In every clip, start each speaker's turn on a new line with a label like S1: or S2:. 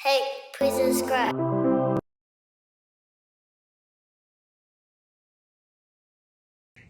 S1: Hey, please subscribe.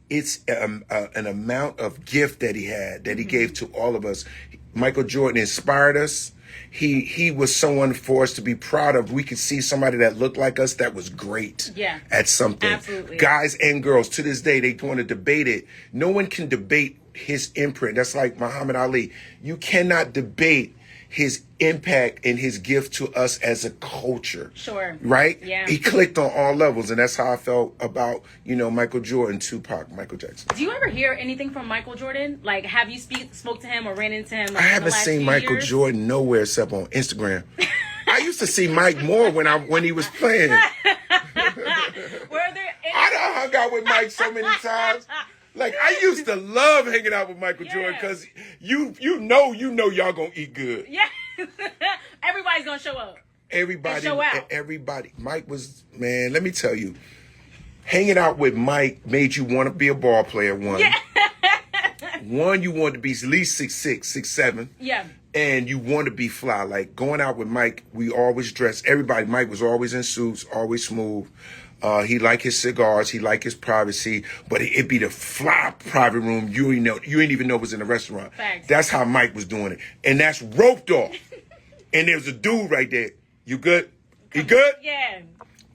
S2: It's an amount of gift that he had, that he gave to all of us. Michael Jordan inspired us. He was someone for us to be proud of. We could see somebody that looked like us that was great at something.
S3: Absolutely.
S2: Guys and girls, to this day, they want to debate it. No one can debate his imprint. That's like Muhammad Ali. You cannot debate his impact and his gift to us as a culture.
S3: Sure.
S2: Right?
S3: Yeah.
S2: He clicked on all levels, and that's how I felt about, Michael Jordan, Tupac, Michael Jackson.
S3: Do you ever hear anything from Michael Jordan? Like, have you spoke to him or ran into him? Like,
S2: I
S3: in the
S2: haven't
S3: last
S2: seen
S3: few
S2: Michael
S3: years?
S2: Jordan nowhere except on Instagram. I used to see Mike more when he was playing.
S3: Were there any-
S2: I done hung out with Mike so many times. Like, I used to love hanging out with Michael Jordan because you know y'all gonna eat good.
S3: Yeah. Everybody's gonna show up.
S2: Everybody. Mike was, man, let me tell you, hanging out with Mike made you want to be a ball player, one.
S3: Yeah.
S2: One, you wanted to be at least 6'6", 6'7".
S3: Yeah.
S2: And you want to be fly. Like, going out with Mike, we always dressed. Everybody, Mike was always in suits, always smooth. He liked his cigars. He liked his privacy. But it'd be the fly private room you ain't even know was in the restaurant.
S3: Facts.
S2: That's how Mike was doing it. And that's roped off. And there's a dude right there. You good? You good?
S3: Yeah.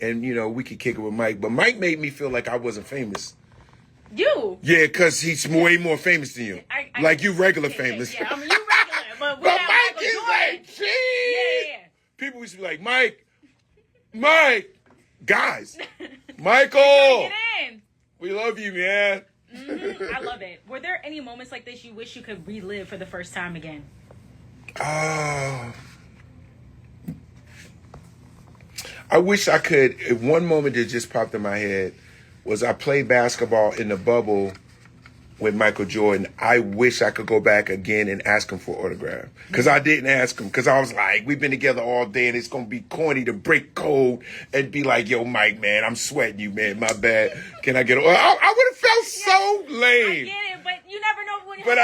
S2: And, we could kick it with Mike. But Mike made me feel like I wasn't famous.
S3: You?
S2: Yeah, because he's way more famous than you. Like, you regular famous.
S3: Yeah, I mean, you regular, but we
S2: But
S3: have
S2: Mike
S3: Michael
S2: is
S3: Jordan.
S2: like, jeez.
S3: Yeah.
S2: People used to be like, Mike, guys, Michael,
S3: Get in.
S2: we love you, man.
S3: I love it. Were there any moments like this you wish you could relive for the first time again?
S2: I wish I could. One moment that just popped in my head was I played basketball in the bubble with Michael Jordan. I wish I could go back again and ask him for an autograph. Because I didn't ask him. Because I was like, we've been together all day and it's going to be corny to break code and be like, yo, Mike, man, I'm sweating you, man. My bad. Can I get a... I would have felt so lame.
S3: I get it, but you never know when.
S2: But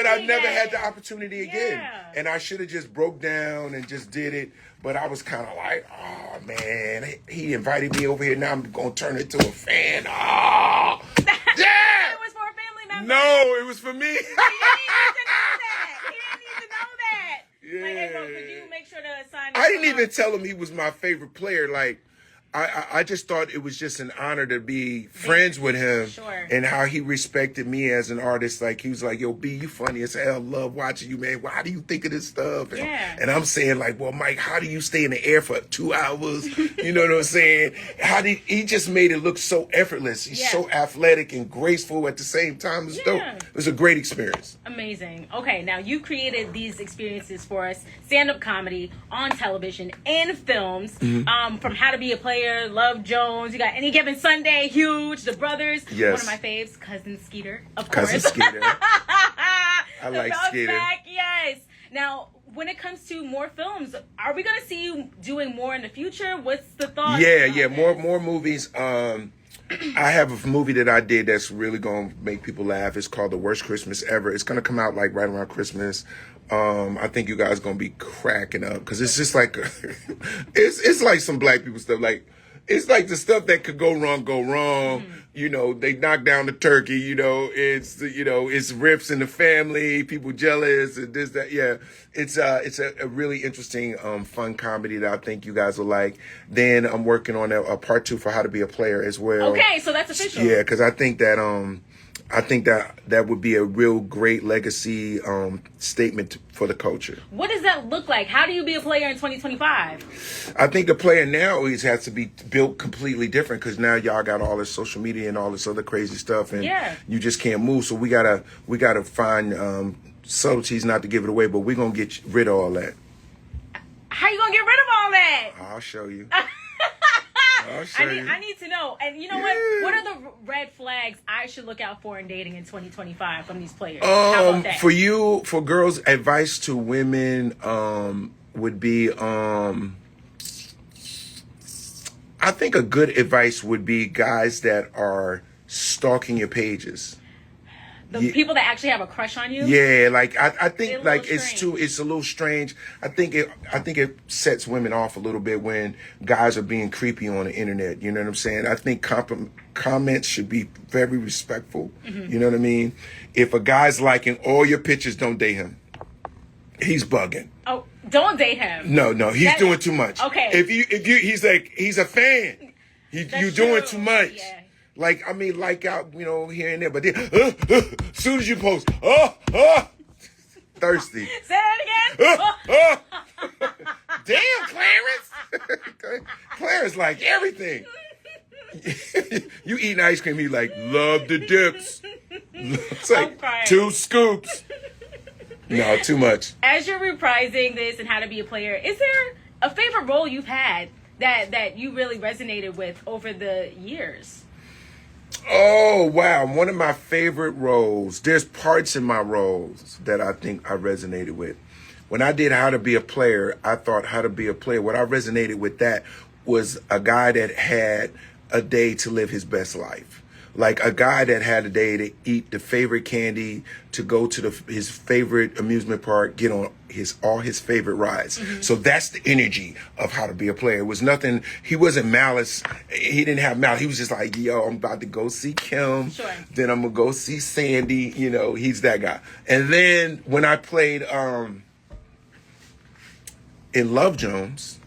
S2: I never had the opportunity again.
S3: Yeah.
S2: And I should have just broke down and just did it. But I was kind of like, oh, man, he invited me over here. Now I'm going to turn into a fan. Oh, yeah.
S3: It was for a family member.
S2: No, it was for me.
S3: He didn't need to know that.
S2: Yeah.
S3: Like, hey, bro, could you make sure to assign...
S2: I didn't even tell him he was my favorite player. Like, I just thought it was just an honor to be friends with him.
S3: Sure.
S2: And how he respected me as an artist. Like, he was like, yo, B, you funny as hell. Love watching you, man. Why do you think of this stuff? And I'm saying, like, well, Mike, how do you stay in the air for 2 hours? You know what I'm saying? He just made it look so effortless. He's so athletic and graceful at the same time. It was dope. It was a great experience.
S3: Amazing. Okay, now you created these experiences for us, stand-up comedy, on television, and films, from How to Be a Player, Love Jones, you got Any Given Sunday, huge, The Brothers,
S2: Yes.
S3: one of my faves, Cousin Skeeter, of course.
S2: Cousin Skeeter. I
S3: The
S2: like
S3: Bounce
S2: Skeeter.
S3: Back, yes. Now, when it comes to more films, are we going to see you doing more in the future? What's the thought?
S2: Yeah, more movies. I have a movie that I did that's really gonna make people laugh. It's called The Worst Christmas Ever. It's gonna come out like right around Christmas. I think you guys gonna be cracking up because it's just like it's like some black people stuff. Like, it's like the stuff that could go wrong. They knock down the turkey. It's rips in the family. People jealous and this, that. Yeah, it's a really interesting, fun comedy that I think you guys will like. Then I'm working on a part 2 for How to Be a Player as well.
S3: Okay, so that's official.
S2: Yeah, because I think that would be a real great legacy statement for the culture.
S3: What does that look like? How do you be a player in 2025?
S2: I think a player now always has to be built completely different because now y'all got all this social media and all this other crazy stuff, and you just can't move. So we gotta find subtleties not to give it away, but we're gonna get rid of all that.
S3: How you gonna get rid of all that?
S2: I'll show you.
S3: I need to know. And you know what? What are the red flags I should look out for in dating in 2025 from these players? How about that?
S2: For girls, advice to women would be I think a good advice would be guys that are stalking your pages.
S3: the people that actually have a crush on you.
S2: Yeah, like I
S3: They're
S2: think
S3: a
S2: like
S3: little
S2: it's a little strange. I think it sets women off a little bit when guys are being creepy on the internet. You know what I'm saying? I think comments should be very respectful.
S3: Mm-hmm.
S2: You know what I mean? If a guy's liking all your pictures, don't date him. He's bugging.
S3: Oh, don't date him.
S2: No, he's doing too much.
S3: Okay.
S2: If you, he's a fan. You're doing too much.
S3: Yeah.
S2: Like, I mean, like out, here and there, but then, soon as you post, thirsty.
S3: Say that again.
S2: Damn, Clarence. Clarence like everything. You eating ice cream, he like, love the dips. It's like 2 scoops. No, too much.
S3: As you're reprising this and How to Be a Player, is there a favorite role you've had that you really resonated with over the years?
S2: Oh, wow. One of my favorite roles. There's parts in my roles that I think I resonated with. When I did How to Be a Player, I thought How to Be a Player. What I resonated with that was a guy that had a day to live his best life. Like a guy that had a day to eat the favorite candy, to go to his favorite amusement park, get on all his favorite rides. Mm-hmm. So that's the energy of How to Be a Player. It was nothing. He wasn't malice. He didn't have malice. He was just like, yo, I'm about to go see Kim.
S3: Sure.
S2: Then I'm gonna go see Sandy. He's that guy. And then when I played in Love Jones,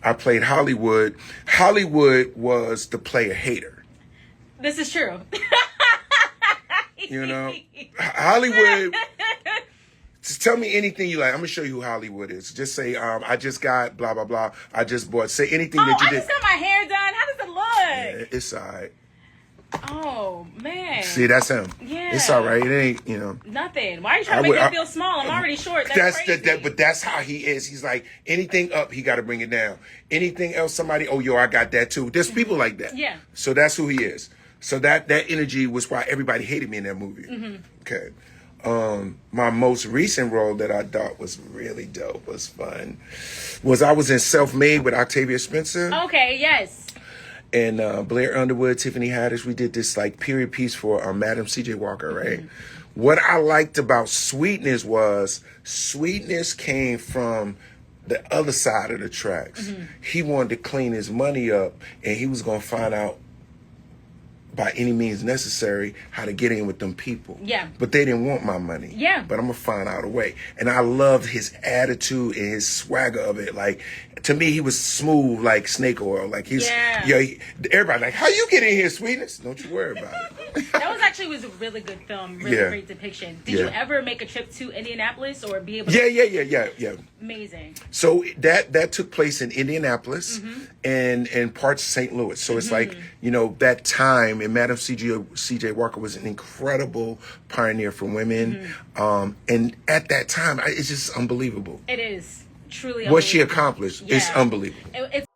S2: I played Hollywood. Hollywood was the player hater.
S3: This is true.
S2: Hollywood. Just tell me anything you like. I'm gonna show you who Hollywood is. Just say, I just got blah blah blah. I just bought. Say anything that you did.
S3: I just got my hair done. How does it look?
S2: Yeah, it's alright.
S3: Oh man.
S2: See, that's him.
S3: Yeah.
S2: It's alright. It ain't,
S3: Nothing. Why are you trying to make me feel small? I'm already short. That's crazy.
S2: But that's how he is. He's like, anything up, he got to bring it down. Anything else, somebody, I got that too. There's people like that.
S3: Yeah.
S2: So that's who he is. So that energy was why everybody hated me in that movie. Mm-hmm. Okay. My most recent role that I thought was really dope, was fun, was I was in Self-Made with Octavia Spencer.
S3: Okay, yes.
S2: And Blair Underwood, Tiffany Haddish. We did this like period piece for Madam C.J. Walker, right? Mm-hmm. What I liked about Sweetness was Sweetness came from the other side of the tracks. Mm-hmm. He wanted to clean his money up, and he was going to find out by any means necessary how to get in with them people.
S3: Yeah.
S2: But they didn't want my money.
S3: Yeah.
S2: But I'm going to find out a way. And I loved his attitude and his swagger of it. Like, to me, he was smooth like snake oil. Like, everybody like, how you get in here, Sweetness? Don't you worry about it.
S3: That was a really good film. Really great depiction. Did you ever make a trip to Indianapolis or be able to?
S2: Yeah.
S3: Amazing.
S2: So that took place in Indianapolis and parts of St. Louis. So it's like, that time, and Madam C.J. Walker was an incredible pioneer for women. And at that time, it's just unbelievable.
S3: It is truly
S2: what she
S3: unbelievable.
S2: accomplished. It's unbelievable.
S3: It's